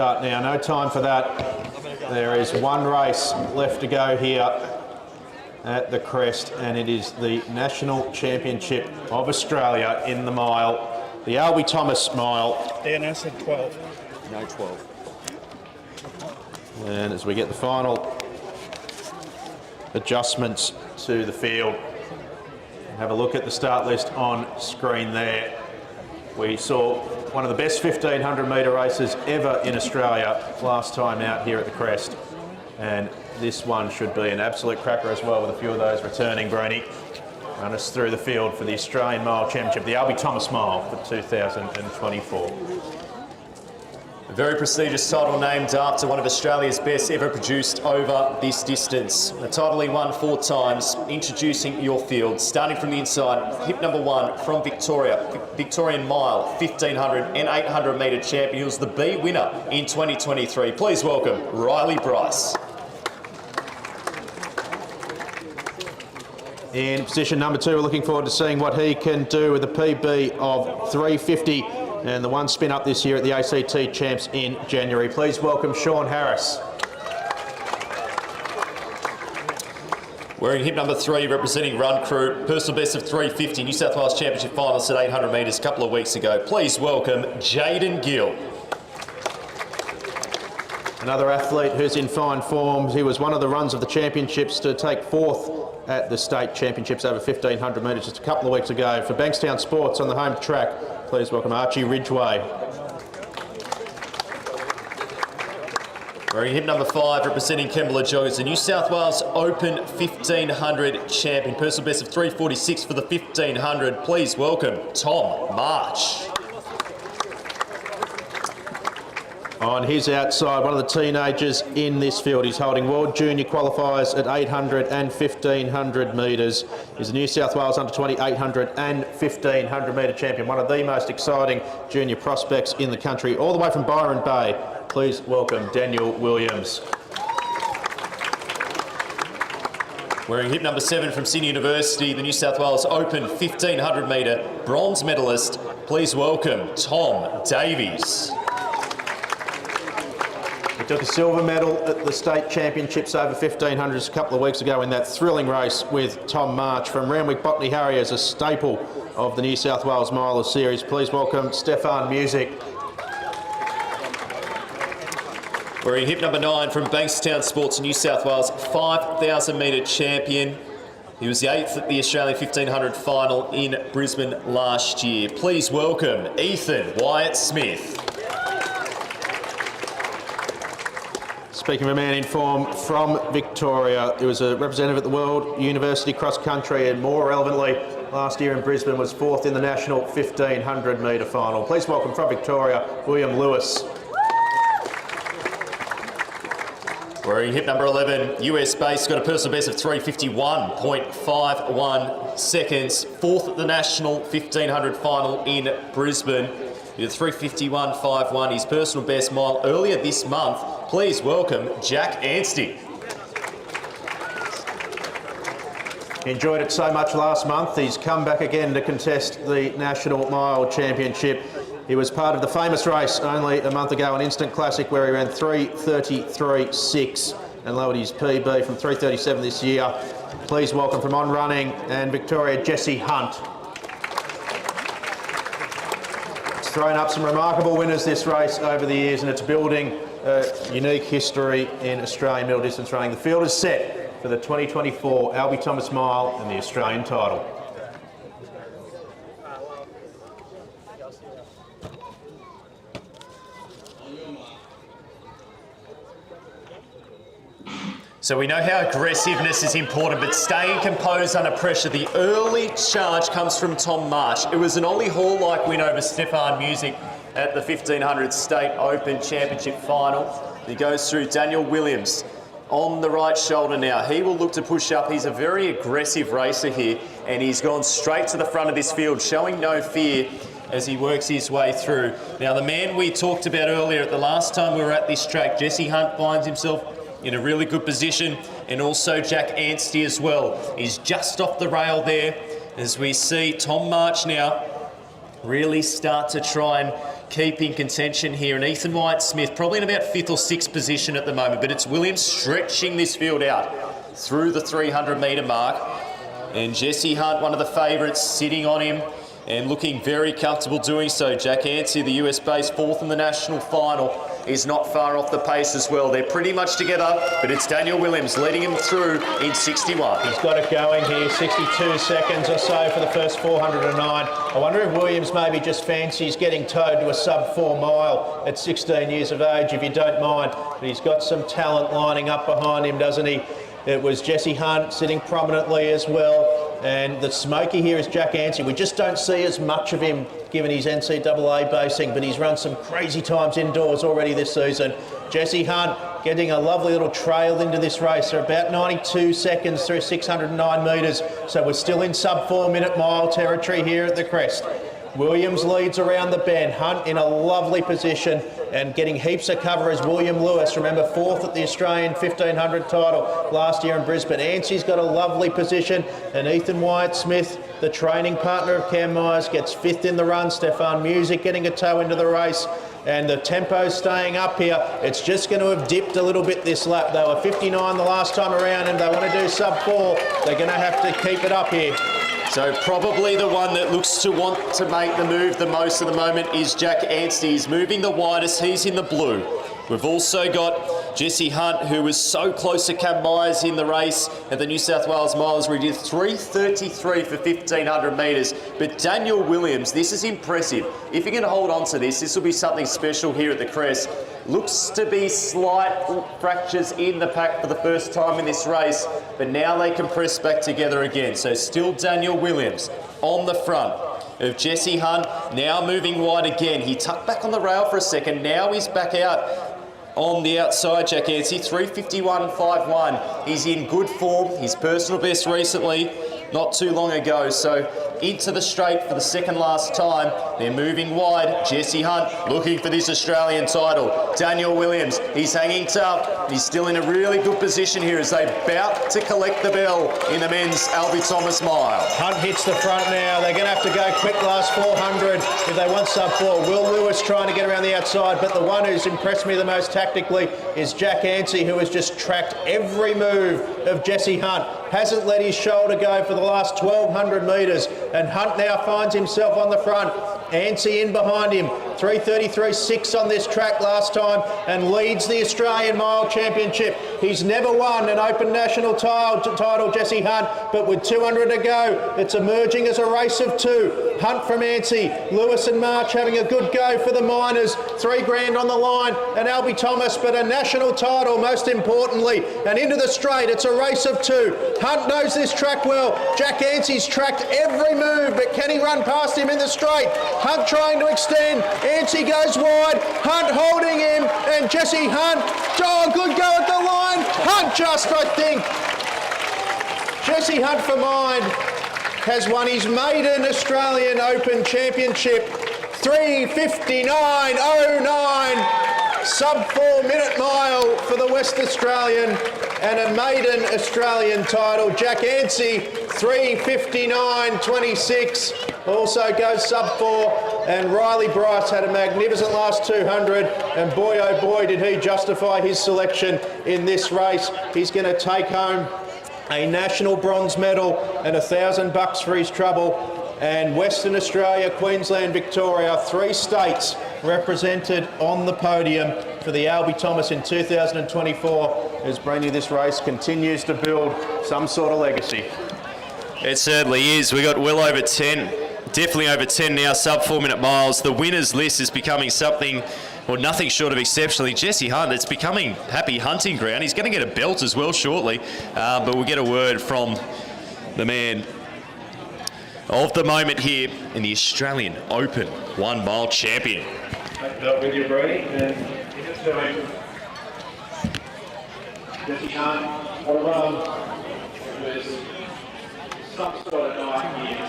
Start now, no time for that. There is one race left to go here at the Crest, and it is the National Championship of Australia in the mile, the Albie Thomas mile. Dan said 12. No 12. And as we get the final adjustments to the field, have a look at the start list on screen there. We saw one of the best 1500 metre races ever in Australia last time out here at the Crest. And this one should be an absolute cracker as well, with a few of those returning. Bruni, run us through the field for the Australian Mile Championship, the Albie Thomas Mile for 2024. A very prestigious title named after one of Australia's best ever produced over this distance. The title he won 4 times. Introducing your field, starting from the inside, hip number 1 from Victoria, Victorian Mile, 1500 and 800 metre champion. He was the B winner in 2023. Please welcome Riley Bryce. In position number 2, we're looking forward to seeing what he can do with a PB of 350 and the one spin up this year at the ACT Champs in January. Please welcome Sean Harris. Wearing hip number 3, representing Run Crew, personal best of 350, New South Wales Championship finalist at 800 metres a couple of weeks ago. Please welcome Jaden Gill. Another athlete who's in fine form. He was one of the runs of the championships to take 4th at the state championships over 1500 metres just a couple of weeks ago. For Bankstown Sports on the home track, please welcome Archie Ridgway. Wearing hip number 5, representing Kembla Joggers, the New South Wales Open 1500 champion, personal best of 346 for the 1500. Please welcome Tom March. On his outside, one of the teenagers in this field. He's holding World Junior qualifiers at 800 and 1500 metres. He's the New South Wales Under-20 800 and 1500 metre champion. One of the most exciting junior prospects in the country. All the way from Byron Bay, please welcome Daniel Williams. Wearing hip number 7 from Sydney University, the New South Wales Open 1500 metre bronze medalist. Please welcome Tom Davies. He took a silver medal at the state championships over 1500s a couple of weeks ago in that thrilling race with Tom March from Randwick Botany Harriers, a staple of the New South Wales Miler Series. Please welcome Stefan Music. Wearing hip number 9 from Bankstown Sports, New South Wales 5000 metre champion. He was the 8th at the Australian 1500 final in Brisbane last year. Please welcome Ethan Wyatt Smith. Speaking of a man in form from Victoria, he was a representative at the World University Cross Country, and more relevantly, last year in Brisbane was 4th in the national 1500 metre final. Please welcome from Victoria, William Lewis. Wearing hip number 11, US based, got a personal best of 351.51 seconds. 4th at the national 1500 final in Brisbane. He did 351.51, his personal best mile earlier this month. Please welcome Jack Anstey. He enjoyed it so much last month, he's come back again to contest the National Mile Championship. He was part of the famous race only a month ago, an instant classic where he ran 3:33.6 and lowered his PB from 3:37 this year. Please welcome from On Running and Victoria, Jesse Hunt. It's thrown up some remarkable winners this race over the years, and it's building a unique history in Australian middle distance running. The field is set for the 2024 Albie Thomas Mile and the Australian title. So we know how aggressiveness is important, but staying composed under pressure. The early charge comes from Tom March. It was an Ollie Hall-like win over Stefan Music at the 1500 State Open Championship final. He goes through Daniel Williams on the right shoulder now. He will look to push up. He's a very aggressive racer here, and he's gone straight to the front of this field, showing no fear as he works his way through. Now, the man we talked about earlier at the last time we were at this track, Jesse Hunt, finds himself in a really good position, and also Jack Anstey as well. He's just off the rail there as we see Tom March now really start to try and keep in contention here. And Ethan White-Smith probably in about 5th or 6th position at the moment, but it's Williams stretching this field out through the 300-metre mark. And Jesse Hunt, one of the favourites, sitting on him and looking very comfortable doing so. Jack Ansey, the US-based 4th in the national final, is not far off the pace as well. They're pretty much together, but it's Daniel Williams leading him through in 61. He's got it going here, 62 seconds or so for the first 409. I wonder if Williams maybe just fancies getting towed to a sub-4 mile at 16 years of age, if you don't mind. But he's got some talent lining up behind him, doesn't he? It was Jesse Hunt sitting prominently as well. And the smoky here is Jack Ansey. We just don't see as much of him given his NCAA basing, but he's run some crazy times indoors already this season. Jesse Hunt getting a lovely little trail into this race. They're about 92 seconds through 609 metres, so we're still in sub-4 minute mile territory here at the crest. Williams leads around the bend. Hunt in a lovely position and getting heaps of cover is William Lewis. Remember, 4th at the Australian 1500 title last year in Brisbane. Ansey's got a lovely position, and Ethan White-Smith, the training partner of Cam Myers, gets 5th in the run. Stefan Music getting a toe into the race, and the tempo's staying up here. It's just going to have dipped a little bit this lap. They were 59 the last time around, and they want to do sub-4. They're going to have to keep it up here. So probably the one that looks to want to make the move the most at the moment is Jack Ansey. He's moving the widest. He's in the blue. We've also got Jesse Hunt, who was so close to Cam Myers in the race at the New South Wales Miles, where he did 3:33 for 1,500 metres. But Daniel Williams, this is impressive. If you're going to hold on to this will be something special here at the crest. Looks to be slight fractures in the pack for the first time in this race, but now they can press back together again. So still Daniel Williams on the front of Jesse Hunt, now moving wide again. He tucked back on the rail for a second, now he's back out on the outside, Jack Ansey, 3:51.51. He's in good form, his personal best recently, not too long ago. So into the straight for the second last time. They're moving wide. Jesse Hunt looking for this Australian title. Daniel Williams, he's hanging tough. He's still in a really good position here as they about to collect the bell in the men's Albie Thomas mile. Hunt hits the front now. They're going to have to go quick last 400 if they want sub-4. Will Lewis trying to get around the outside, but the one who's impressed me the most tactically is Jack Ansey, who has just tracked every move of Jesse Hunt. Hasn't let his shoulder go for the last 1,200 metres, and Hunt now finds himself on the front. Ansey in behind him, 3:33.6 on this track last time, and leads the Australian Mile Championship. He's never won an Open National title, Jesse Hunt, but with 200 to go, it's emerging as a race of two. Hunt from Ansey, Lewis and March having a good go for the minors, $3,000 on the line, and Albie Thomas, but a national title most importantly, and into the straight, it's a race of two. Hunt knows this track well. Jack Ansey's tracked every move, but can he run past him in the straight? Hunt trying to extend. Ansey goes wide. Hunt holding him, and Jesse Hunt. Oh, good go at the line. Hunt just, I think. Jesse Hunt for mine has won his maiden Australian Open Championship. 3:59.09. Sub-4 minute mile for the West Australian and a maiden Australian title. Jack Ansey, 3:59.26, also goes sub-4, and Riley Bryce had a magnificent last 200, and boy oh boy did he justify his selection in this race. He's going to take home a national bronze medal and $1,000 for his trouble. And Western Australia, Queensland, Victoria, 3 states represented on the podium for the Albie Thomas in 2024 as Brandy, this race continues to build some sort of legacy. It certainly is. We got well over 10, definitely over 10 now, sub-4 minute miles. The winners list is becoming something, well, nothing short of exceptionally. Jesse Hunt, it's becoming happy hunting ground. He's going to get a belt as well shortly, but we'll get a word from the man of the moment here in the Australian Open 1 mile champion. Take that with you, Brady, and Jesse Hunt, what a run. It was some sort of night here.